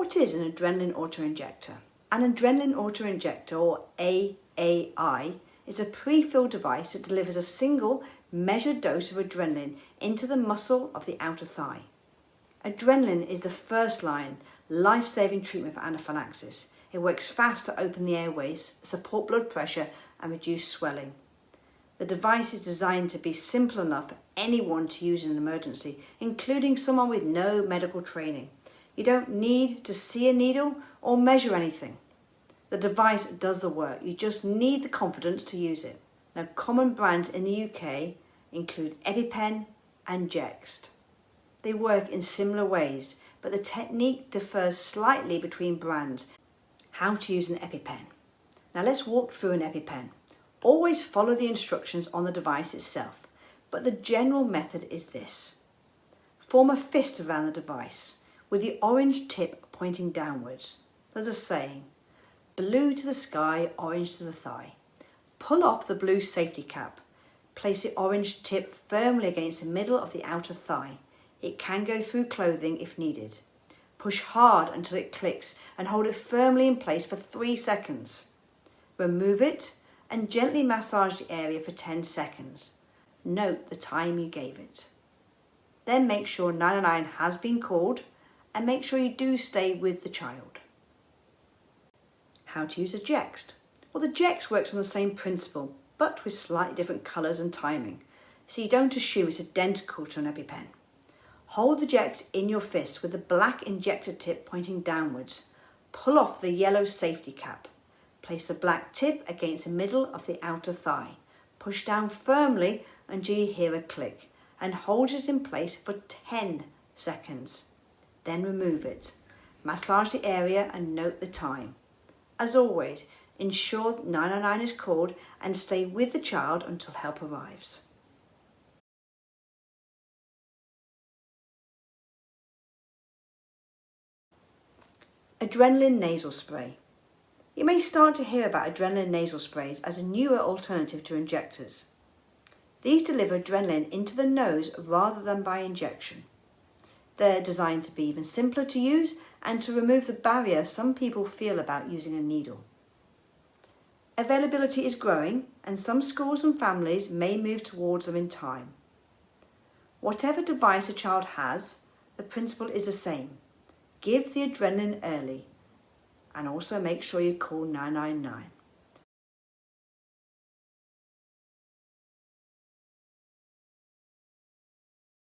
What is an adrenaline auto-injector? An adrenaline auto-injector, or AAI, is a pre-filled device that delivers a single measured dose of adrenaline into the muscle of the outer thigh. Adrenaline is the first-line, life-saving treatment for anaphylaxis. It works fast to open the airways, support blood pressure, and reduce swelling. The device is designed to be simple enough for anyone to use in an emergency, including someone with no medical training. You don't need to see a needle or measure anything. The device does the work. You just need the confidence to use it. Now, common brands in the UK include EpiPen and Jext. They work in similar ways, but the technique differs slightly between brands. How to use an EpiPen. Now let's walk through an EpiPen. Always follow the instructions on the device itself, but the general method is this. Form a fist around the device with the orange tip pointing downwards. There's a saying, blue to the sky, orange to the thigh. Pull off the blue safety cap. Place the orange tip firmly against the middle of the outer thigh. It can go through clothing if needed. Push hard until it clicks and hold it firmly in place for 3 seconds. Remove it and gently massage the area for 10 seconds. Note the time you gave it. Then make sure 999 has been called and make sure you do stay with the child. How to use a Jext? Well, the Jext works on the same principle, but with slightly different colours and timing, so you don't assume it's identical to an EpiPen. Hold the Jext in your fist with the black injector tip pointing downwards. Pull off the yellow safety cap. Place the black tip against the middle of the outer thigh. Push down firmly until you hear a click and hold it in place for 10 seconds. Then remove it. Massage the area and note the time. As always, ensure 999 is called and stay with the child until help arrives. Adrenaline nasal spray. You may start to hear about adrenaline nasal sprays as a newer alternative to injectors. These deliver adrenaline into the nose rather than by injection. They're designed to be even simpler to use and to remove the barrier some people feel about using a needle. Availability is growing and some schools and families may move towards them in time. Whatever device a child has, the principle is the same. Give the adrenaline early and also make sure you call 999.